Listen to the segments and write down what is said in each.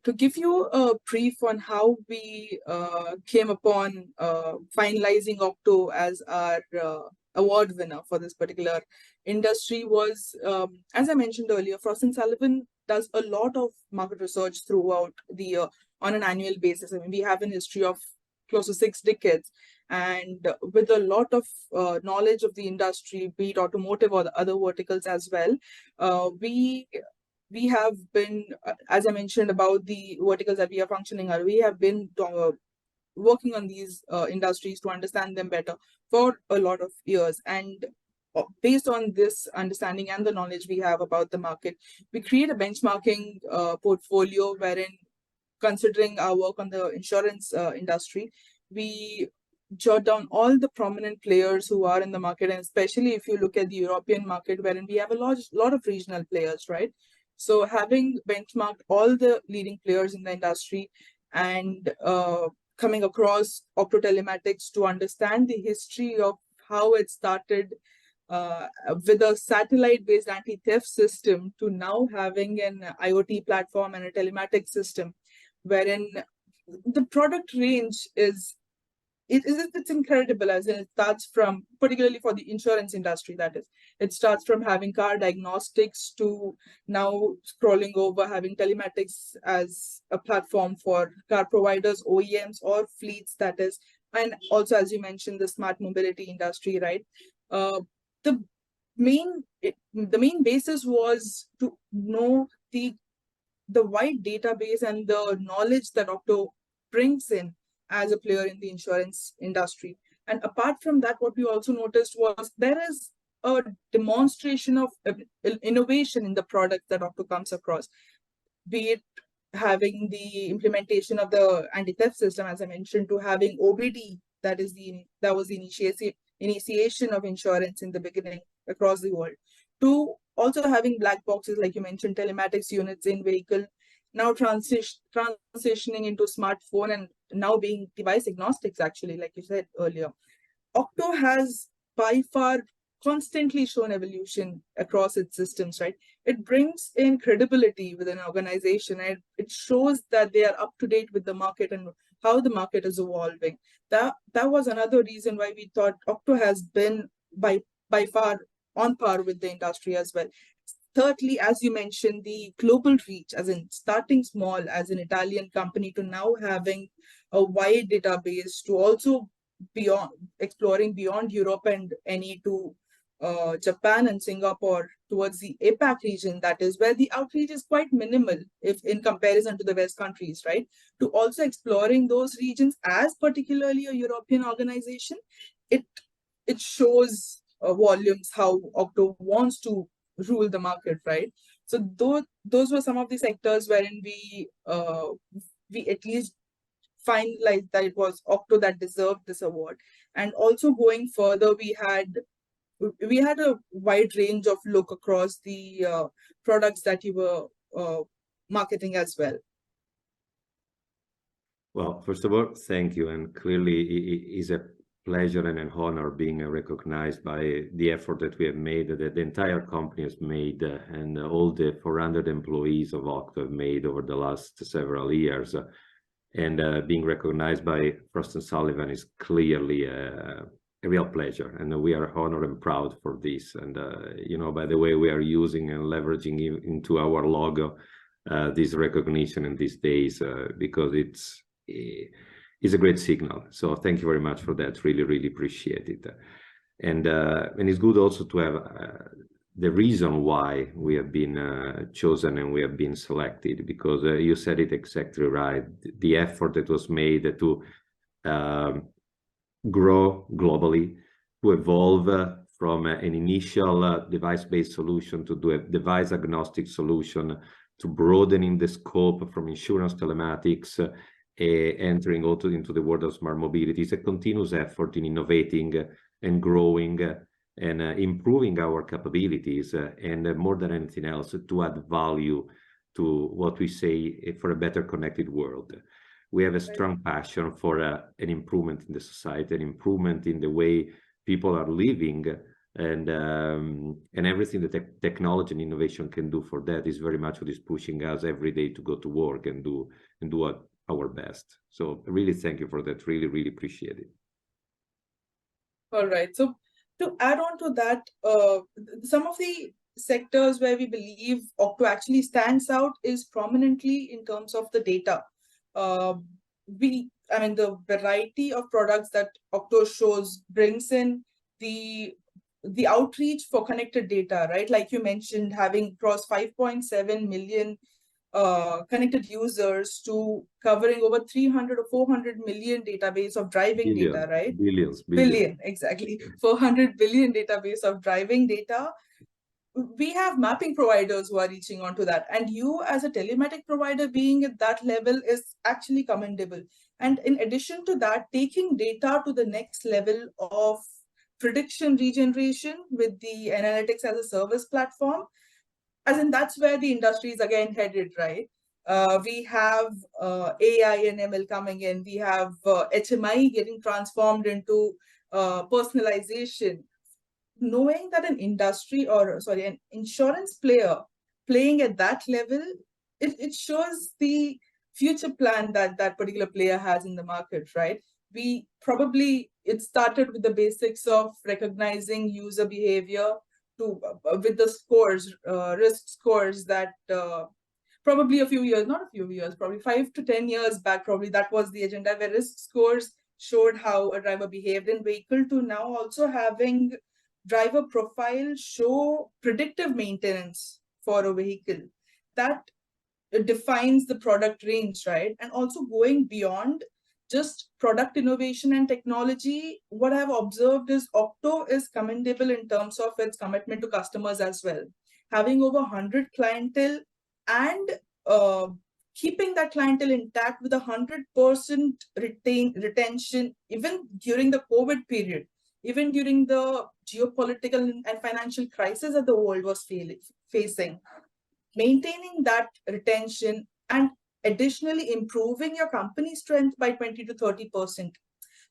to give you a brief on how we came upon finalizing OCTO as our award winner for this particular industry was, as I mentioned earlier, Frost & Sullivan does a lot of market research throughout the year on an annual basis. I mean, we have a history of close to 6 decades, and with a lot of knowledge of the industry, be it automotive or the other verticals as well, we have been, as I mentioned about the verticals that we are functioning on, we have been working on these industries to understand them better for a lot of years. And based on this understanding and the knowledge we have about the market, we create a benchmarking portfolio wherein, considering our work on the insurance industry, we jot down all the prominent players who are in the market, and especially if you look at the European market, wherein we have a lot of regional players, right? So having benchmarked all the leading players in the industry and coming across OCTO Telematics to understand the history of how it started with a satellite-based anti-theft system to now having an IoT platform and a telematics system, wherein the product range it's incredible, as in it starts from, particularly for the insurance industry, that is, it starts from having car diagnostics to now scrolling over having telematics as a platform for car providers, OEMs, or fleets, that is, and also, as you mentioned, the smart mobility industry, right? The main basis was to know the wide database and the knowledge that OCTO brings in as a player in the insurance industry. And apart from that, what we also noticed was there is a demonstration of innovation in the product that OCTO comes across, be it having the implementation of the anti-theft system, as I mentioned, to having OBD, that was the initiation of insurance in the beginning across the world, to also having black boxes, like you mentioned, telematics units in vehicle, now transitioning into smartphone, and now being device agnostics, actually, like you said earlier. OCTO has by far constantly shown evolution across its systems, right? It brings in credibility within an organization, and it shows that they are up to date with the market and how the market is evolving. That was another reason why we thought OCTO has been by far on par with the industry as well. Thirdly, as you mentioned, the global reach, as in starting small as an Italian company to now having a wide database, to also exploring beyond Europe and NE to Japan and Singapore towards the APAC region, that is where the outreach is quite minimal if in comparison to the West countries, right? To also exploring those regions as particularly a European organization, it shows volumes how OCTO wants to rule the market, right? So those were some of the sectors wherein we at least finalized that it was OCTO that deserved this award. And also going further, we had a wide range of look across the products that you were marketing as well. Well, first of all, thank you. And clearly it is a pleasure and an honor being recognized by the effort that we have made, that the entire company has made, and all the 400 employees of OCTO have made over the last several years. And being recognized by Frost & Sullivan is clearly a real pleasure, and we are honored and proud for this. And you know, by the way, we are using and leveraging into our logo this recognition in these days because it's a great signal. So thank you very much for that. Really appreciate it. And it's good also to have the reason why we have been chosen and we have been selected, because you said it exactly right. The effort that was made to grow globally, to evolve from an initial device-based solution to do a device-agnostic solution, to broadening the scope from insurance telematics, entering also into the world of smart mobility. It's a continuous effort in innovating and growing and improving our capabilities, and more than anything else, to add value to what we say for a better connected world. We have a strong passion for an improvement in the society, an improvement in the way people are living and everything that technology and innovation can do for that is very much what is pushing us every day to go to work and do our best. So really thank you for that. Really appreciate it. All right. So to add on to that, some of the sectors where we believe OCTO actually stands out is prominently in terms of the data. The variety of products that OCTO brings in, the outreach for connected data, right? Like you mentioned, having crossed 5.7 million connected users to covering over 300 or 400 million database of driving data, right? Billion, exactly. 400 billion database of driving data. We have mapping providers who are reaching onto that. And you as a telematic provider being at that level is actually commendable. And in addition to that, taking data to the next level of prediction regeneration with the analytics as a service platform, as in that's where the industry is again headed, right? We have AI and ML coming in. We have HMI getting transformed into personalization. Knowing that an insurance player playing at that level, it shows the future plan that that particular player has in the market, right? It started with the basics of recognizing user behavior to with the scores, risk scores that probably probably 5 to 10 years back, probably that was the agenda where risk scores showed how a driver behaved in vehicle, to now also having driver profile show predictive maintenance for a vehicle. That defines the product range, right? And also going beyond just product innovation and technology, what I've observed is OCTO is commendable in terms of its commitment to customers as well. Having over 100 clientele and keeping that clientele intact with 100% retention, even during the COVID period, even during the geopolitical and financial crisis that the world was facing. Maintaining that retention and additionally improving your company strength by 20 to 30%.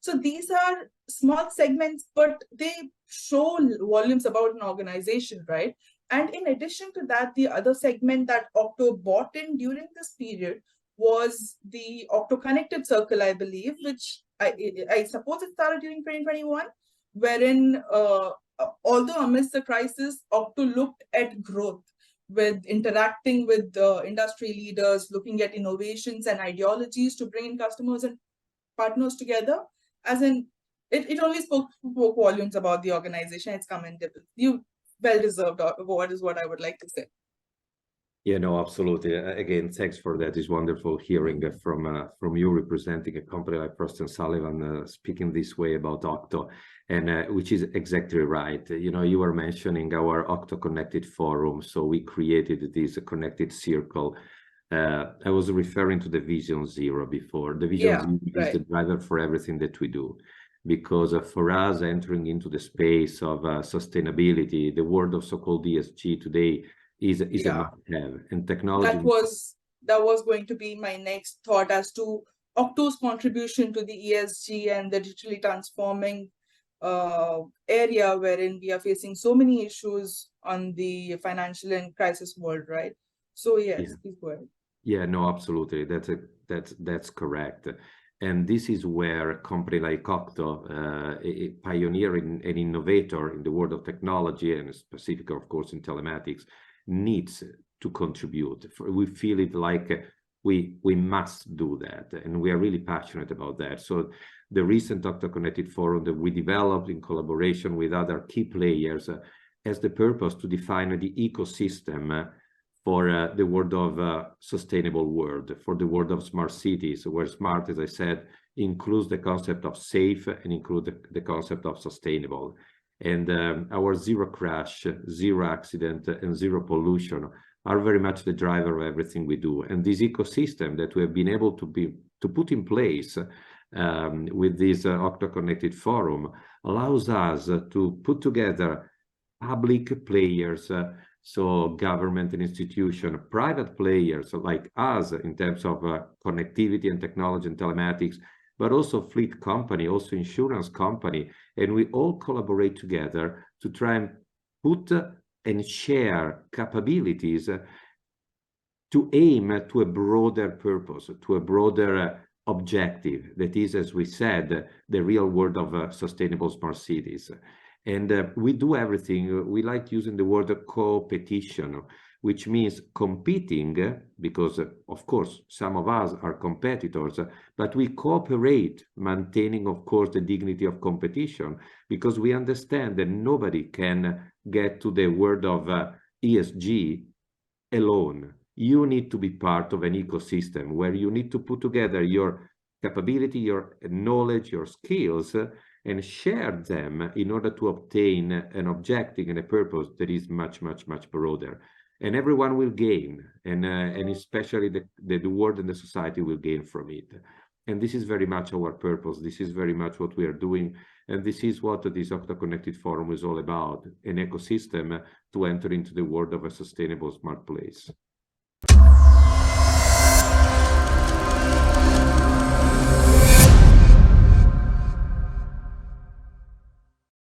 So these are small segments, but they show volumes about an organization, right? And in addition to that, the other segment that OCTO bought in during this period was the OCTO Connected Circle, I believe, which I suppose it started during 2021, wherein although amidst the crisis, OCTO looked at growth with interacting with industry leaders, looking at innovations and ideologies to bring in customers and partners together. As in, it only spoke volumes about the organization. It's commendable. You well-deserved award is what I would like to say. Yeah, no, absolutely. Again, thanks for that. It's wonderful hearing from you representing a company like Frost & Sullivan speaking this way about OCTO, and which is exactly right. You know, you were mentioning our OCTO Connected Forum, so we created this connected circle. I was referring to the Vision Zero before. The Vision Zero is the driver for everything that we do. Because for us, entering into the space of sustainability, the world of so-called ESG today is a must-have, and technology. That was going to be my next thought as to OCTO's contribution to the ESG and the digitally transforming area wherein we are facing so many issues on the financial and crisis world, right? So yes, please go ahead. Yeah, no, absolutely. That's correct. And this is where a company like OCTO, a pioneer and innovator in the world of technology, and specifically, of course, in telematics, needs to contribute. We feel it like we must do that, and we are really passionate about that. So the recent OCTO Connected Forum that we developed in collaboration with other key players has the purpose to define the ecosystem for the world of sustainable world, for the world of smart cities, where smart, as I said, includes the concept of safe and include the concept of sustainable. And our zero crash, zero accident, and zero pollution are very much the driver of everything we do. And this ecosystem that we have been able to put in place with this OCTO Connected Forum allows us to put together public players, so government and institution, private players like us in terms of connectivity and technology and telematics, but also fleet company, also insurance company, and we all collaborate together to try and put and share capabilities to aim to a broader purpose, to a broader objective. That is, as we said, the real world of sustainable smart cities. And we do everything. We like using the word co-petition, which means competing, because of course some of us are competitors, but we cooperate, maintaining of course the dignity of competition, because we understand that nobody can get to the world of ESG alone. You need to be part of an ecosystem where you need to put together your capability, your knowledge, your skills, and share them in order to obtain an objective and a purpose that is much, much, much broader. And everyone will gain, and especially the world and the society will gain from it. And this is very much our purpose. This is very much what we are doing. And this is what this OCTO Connected Forum is all about, an ecosystem to enter into the world of a sustainable smart place.